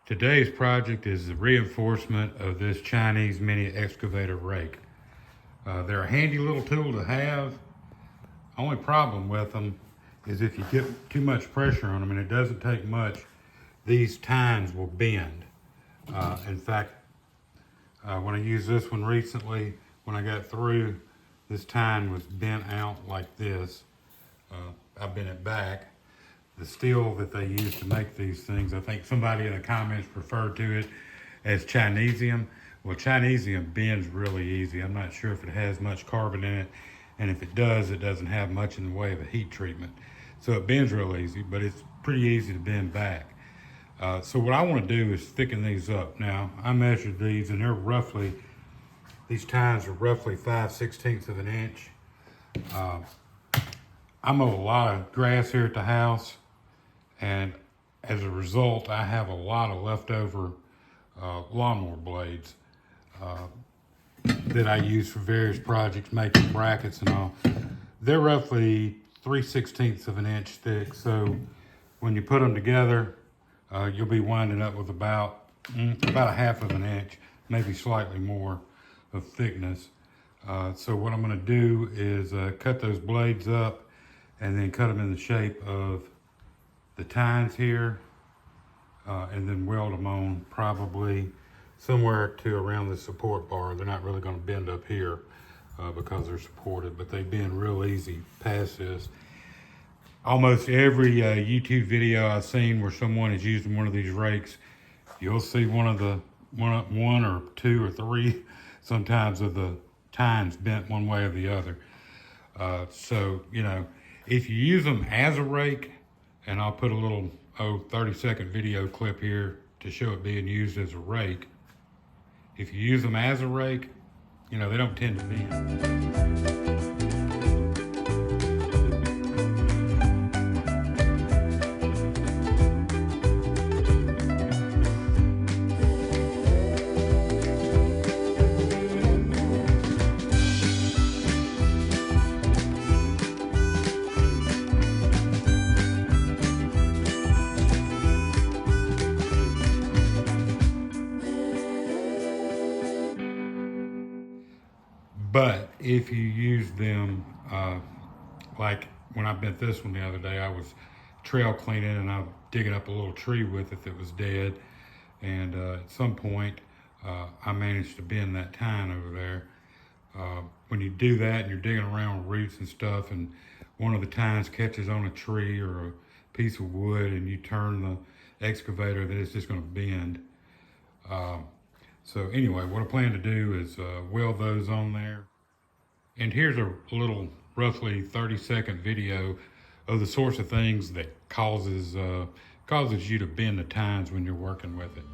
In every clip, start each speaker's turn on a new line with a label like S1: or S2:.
S1: Today's project is the reinforcement of this Chinese mini excavator rake. They're a handy little tool to have. Only problem with them is if you get too much pressure on them, and it doesn't take much, these tines will bend. In fact, when I used this one recently, when I got through, this tine was bent out like this. I bent it back. The steel that they use to make these things, I think somebody in the comments referred to it as Chinesium. Well, Chinesium bends really easy. I'm not sure if it has much carbon in it, and if it does, it doesn't have much in the way of a heat treatment. So it bends real easy, but it's pretty easy to bend back. So what I want to do is thicken these up. Now, I measured these, and they're roughly, these tines are roughly 5/16 of an inch. I mow a lot of grass here at the house, and as a result, I have a lot of leftover lawnmower blades that I use for various projects, making brackets and all. They're roughly 3/16 of an inch thick, so when you put them together, you'll be winding up with about a half of an inch, maybe slightly more of thickness. So what I'm going to do is cut those blades up and then cut them in the shape of the tines here, and then weld them on probably somewhere to around the support bar. They're not really going to bend up here because they're supported, but they bend real easy past this. Almost every YouTube video I've seen where someone is using one of these rakes, you'll see one or two or three sometimes of the tines bent one way or the other. So, you know, if you use them as a rake, and I'll put a little 30-second video clip here to show it being used as a rake. If you use them as a rake, you know, they don't tend to bend. But if you use them, like when I bent this one the other day, I was trail cleaning and I was digging up a little tree with it that was dead. And at some point, I managed to bend that tine over there. When you do that and you're digging around with roots and stuff, and one of the tines catches on a tree or a piece of wood, and you turn the excavator, then it's just going to bend. So anyway, what I plan to do is weld those on there. And here's a little roughly 30-second video of the sorts of things that causes you to bend the tines when you're working with it.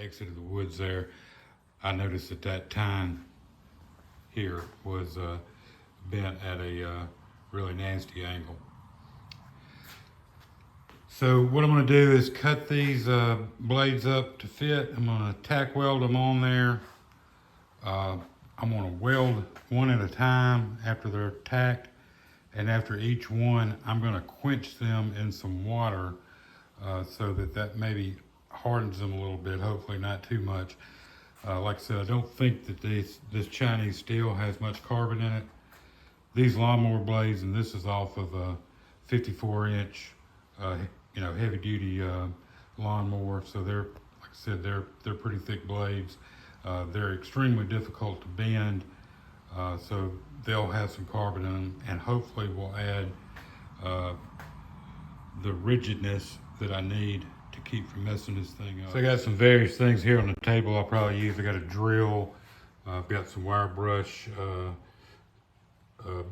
S1: Exited the woods there, I noticed that that tine here was bent at a really nasty angle. So what I'm going to do is cut these blades up to fit. I'm going to tack weld them on there. I'm going to weld one at a time after they're tacked, and after each one I'm going to quench them in some water so that maybe hardens them a little bit, hopefully not too much. Like I said, I don't think that this Chinese steel has much carbon in it. These lawnmower blades, and this is off of a 54-inch, heavy duty lawnmower. So they're, like I said, they're pretty thick blades. They're extremely difficult to bend. So they'll have some carbon in them, and hopefully will add the rigidness that I need to keep from messing this thing up. So I got some various things here on the table I'll probably use. I got a drill, I've got some wire brush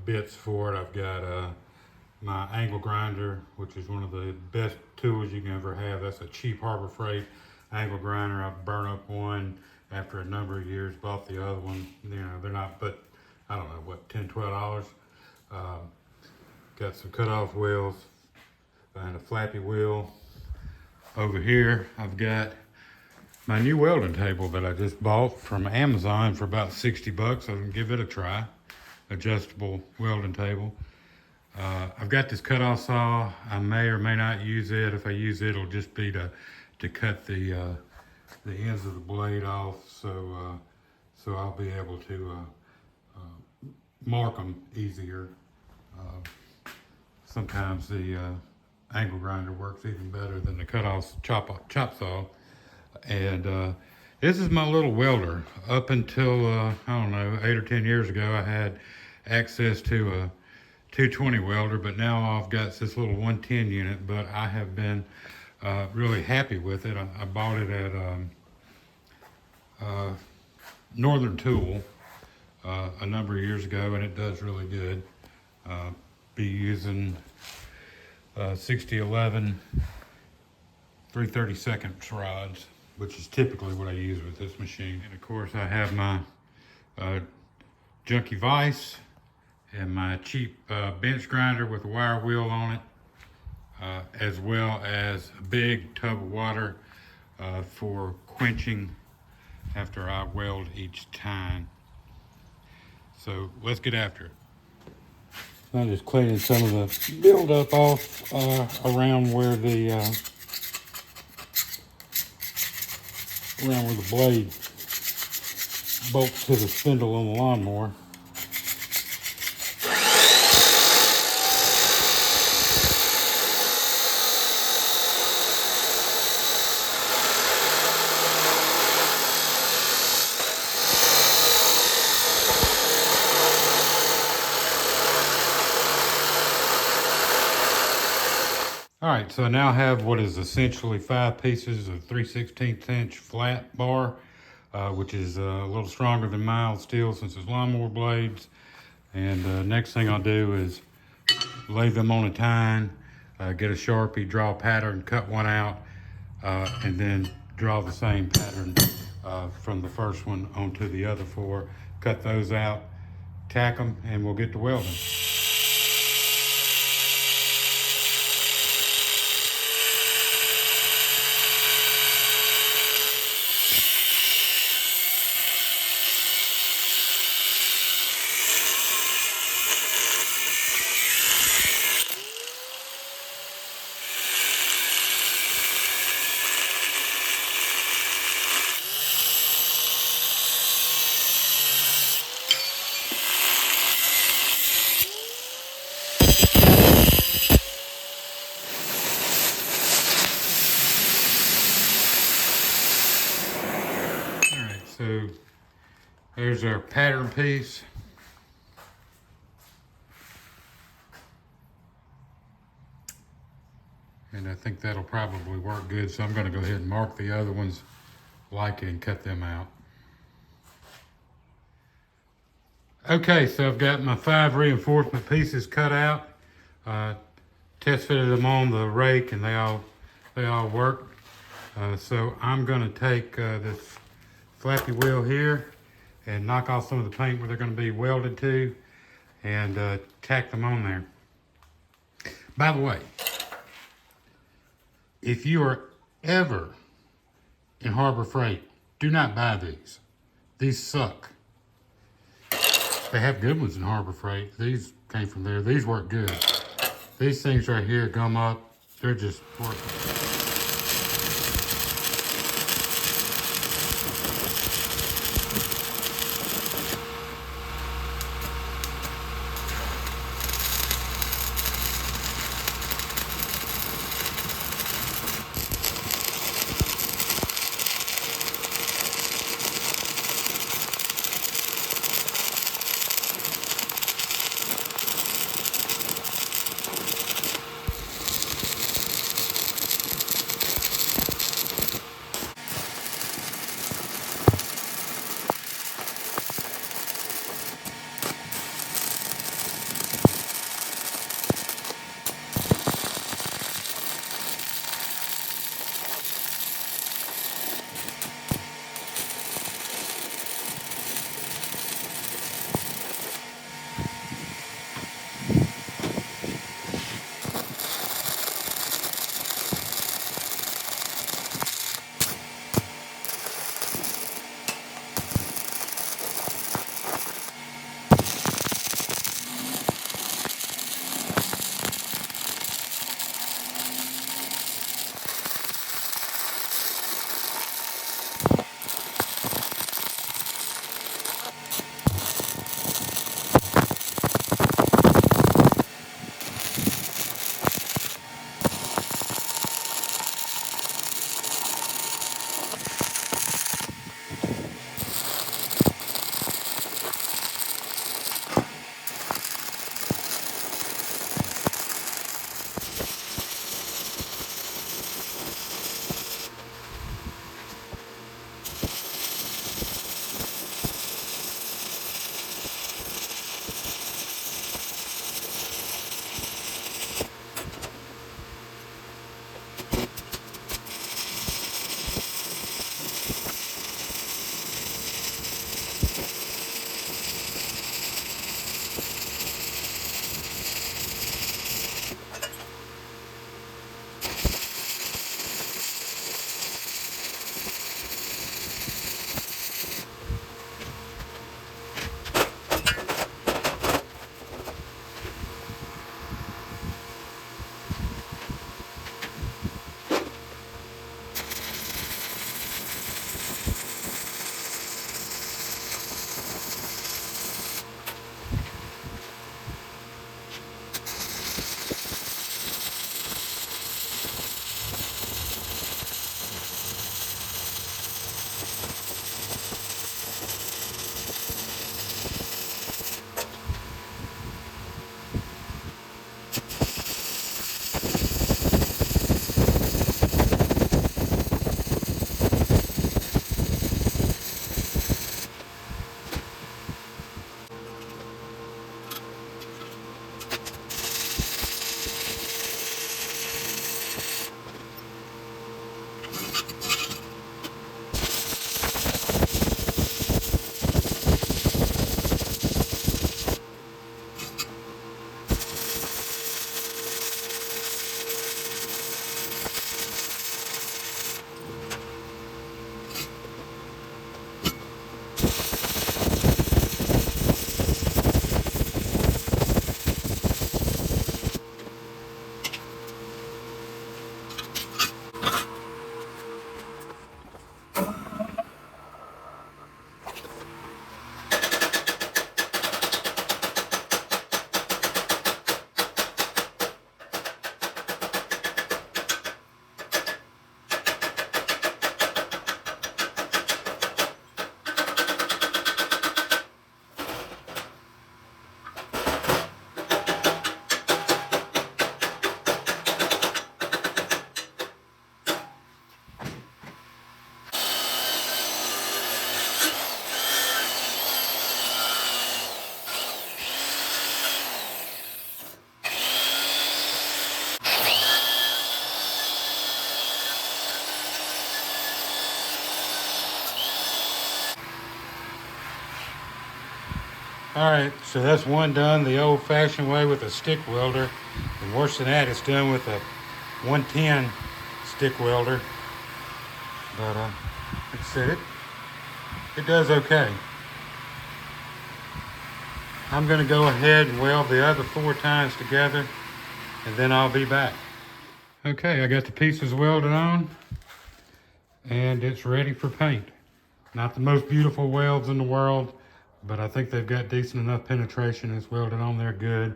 S1: bits for it. I've got my angle grinder, which is one of the best tools you can ever have. That's a cheap Harbor Freight angle grinder. I burned up one after a number of years, bought the other one. You know, they're not, but I don't know, what, $10, $12. Got some cutoff wheels and a flappy wheel. Over here, I've got my new welding table that I just bought from Amazon for about 60 bucks. I'm gonna give it a try. Adjustable welding table. I've got this cutoff saw. I may or may not use it. If I use it, it'll just be to cut the ends of the blade off. So I'll be able to mark them easier. Sometimes the angle grinder works even better than the cutoff chop saw. And this is my little welder. Up until, I don't know, 8 or 10 years ago, I had access to a 220 welder, but now I've got this little 110 unit, but I have been really happy with it. I bought it at Northern Tool a number of years ago, and it does really good. Be using 6011 3/32 rods, which is typically what I use with this machine. And of course I have my junky vise and my cheap bench grinder with a wire wheel on it, as well as a big tub of water for quenching after I weld each time. So let's get after it. I'm just cleaning some of the buildup off around where the blade bolts to the spindle on the lawnmower. All right, so I now have what is essentially 5 pieces of 3/16 inch flat bar, which is a little stronger than mild steel since it's lawnmower blades. And next thing I'll do is lay them on a tine, get a Sharpie, draw a pattern, cut one out, and then draw the same pattern from the first one onto the other 4. Cut those out, tack them, and we'll get to welding. So there's our pattern piece. And I think that'll probably work good. So I'm going to go ahead and mark the other ones like it and cut them out. Okay, so I've got my 5 reinforcement pieces cut out. Test fitted them on the rake and they all work. So I'm going to take this flappy wheel here and knock off some of the paint where they're going to be welded to and tack them on there. By the way, if you are ever in Harbor Freight, do not buy these. These suck. They have good ones in Harbor Freight. These came from there. These work good. These things right here, gum up, they're just working. All right, so that's one done the old-fashioned way with a stick welder. And worse than that, it's done with a 110 stick welder. But like I said, it does okay. I'm gonna go ahead and weld the other 4 tines together, and then I'll be back. Okay, I got the pieces welded on, and it's ready for paint. Not the most beautiful welds in the world, but I think they've got decent enough penetration. It's welded on there good.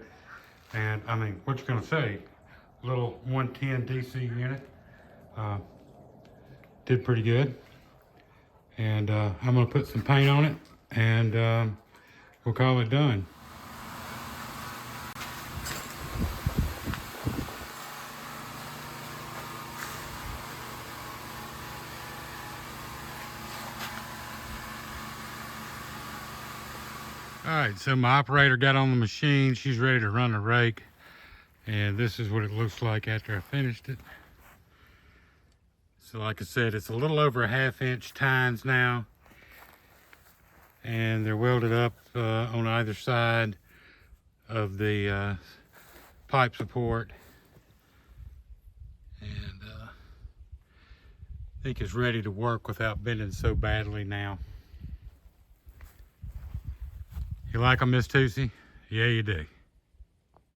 S1: And I mean, what you gonna say? Little 110 DC unit. Did pretty good. And I'm gonna put some paint on it, and we'll call it done. All right, so my operator got on the machine. She's ready to run the rake. And this is what it looks like after I finished it. So like I said, it's a little over a 1/2 inch tines now. And they're welded up on either side of the pipe support. And I think it's ready to work without bending so badly now. You like them, Miss Tootsie? Yeah, you do.